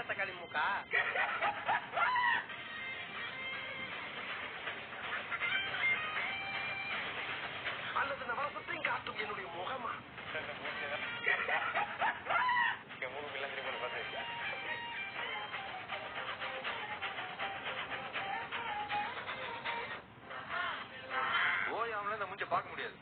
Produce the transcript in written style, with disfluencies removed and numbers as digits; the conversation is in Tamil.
தக்காளி மூக்கா? அல்லது நவரசத்தையும் காட்டும் என்னுடைய முகமா? ஓயாமல இந்த மூஞ்ச பார்க்க முடியாது.